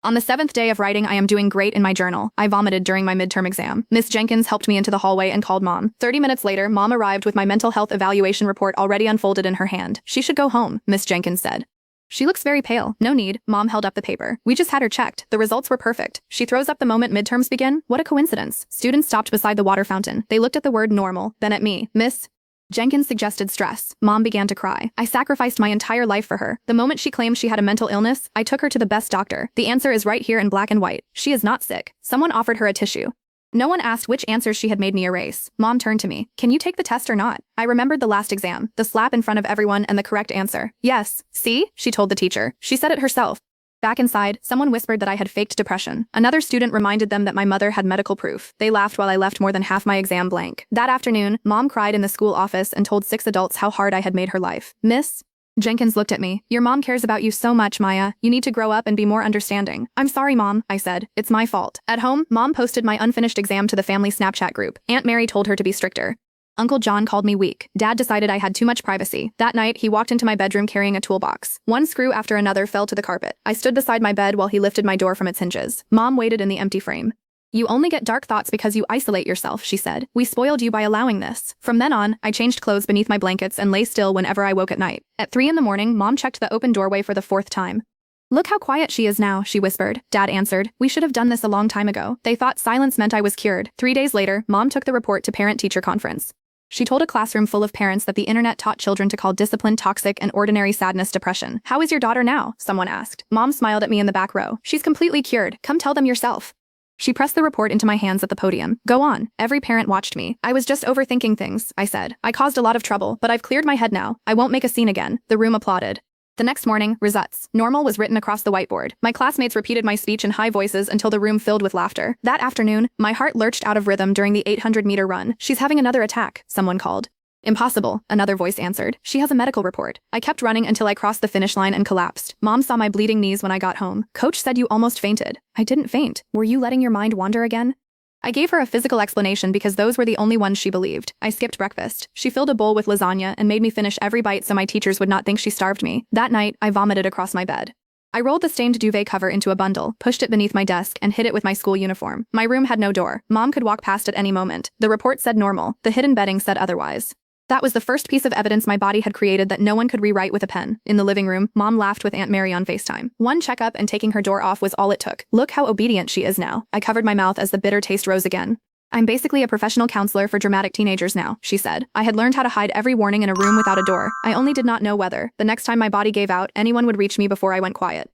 On the 7th day of writing, I am doing great in my journal. I vomited during my midterm exam. Miss Jenkins helped me into the hallway and called Mom. 30 minutes later, Mom arrived with my mental health evaluation report already unfolded in her hand. She should go home, Miss Jenkins said. She looks very pale. No need. Mom held up the paper. We just had her checked. The results were perfect. She throws up the moment midterms begin. What a coincidence. Students stopped beside the water fountain. They looked at the word normal, then at me. Miss Jenkins suggested stress. Mom began to cry. I sacrificed my entire life for her. The moment she claimed she had a mental illness, I took her to the best doctor. The answer is right here in black and white. She is not sick. Someone offered her a tissue. No one asked which answers she had made me erase. Mom turned to me. Can you take the test or not? I remembered the last exam, the slap in front of everyone and the correct answer. Yes. See? She told the teacher. She said it herself. Back inside, someone whispered that I had faked depression. Another student reminded them that my mother had medical proof. They laughed while I left more than half my exam blank. That afternoon, Mom cried in the school office and told 6 adults how hard I had made her life. Miss Jenkins looked at me. Your mom cares about you so much, Maya. You need to grow up and be more understanding. I'm sorry, Mom, I said. It's my fault. At home, Mom posted my unfinished exam to the family Snapchat group. Aunt Mary told her to be stricter. Uncle John called me weak. Dad decided I had too much privacy. That night, he walked into my bedroom carrying a toolbox. One screw after another fell to the carpet. I stood beside my bed while he lifted my door from its hinges. Mom waited in the empty frame. You only get dark thoughts because you isolate yourself, she said. We spoiled you by allowing this. From then on, I changed clothes beneath my blankets and lay still whenever I woke at night. At 3 in the morning, Mom checked the open doorway for the 4th time. Look how quiet she is now, she whispered. Dad answered. We should have done this a long time ago. They thought silence meant I was cured. 3 days later, Mom took the report to parent-teacher conference. She told a classroom full of parents that the internet taught children to call discipline toxic and ordinary sadness depression. How is your daughter now? Someone asked. Mom smiled at me in the back row. She's completely cured. Come tell them yourself. She pressed the report into my hands at the podium. Go on. Every parent watched me. I was just overthinking things, I said. I caused a lot of trouble, but I've cleared my head now. I won't make a scene again. The room applauded. The next morning, results. Normal was written across the whiteboard. My classmates repeated my speech in high voices until the room filled with laughter. That afternoon, my heart lurched out of rhythm during the 800-meter run. She's having another attack, someone called. Impossible, another voice answered. She has a medical report. I kept running until I crossed the finish line and collapsed. Mom saw my bleeding knees when I got home. Coach said you almost fainted. I didn't faint. Were you letting your mind wander again? I gave her a physical explanation because those were the only ones she believed. I skipped breakfast. She filled a bowl with lasagna and made me finish every bite so my teachers would not think she starved me. That night, I vomited across my bed. I rolled the stained duvet cover into a bundle, pushed it beneath my desk, and hid it with my school uniform. My room had no door. Mom could walk past at any moment. The report said normal. The hidden bedding said otherwise. That was the first piece of evidence my body had created that no one could rewrite with a pen. In the living room, Mom laughed with Aunt Mary on FaceTime. One checkup and taking her door off was all it took. Look how obedient she is now. I covered my mouth as the bitter taste rose again. I'm basically a professional counselor for dramatic teenagers now, she said. I had learned how to hide every warning in a room without a door. I only did not know whether, the next time my body gave out, anyone would reach me before I went quiet.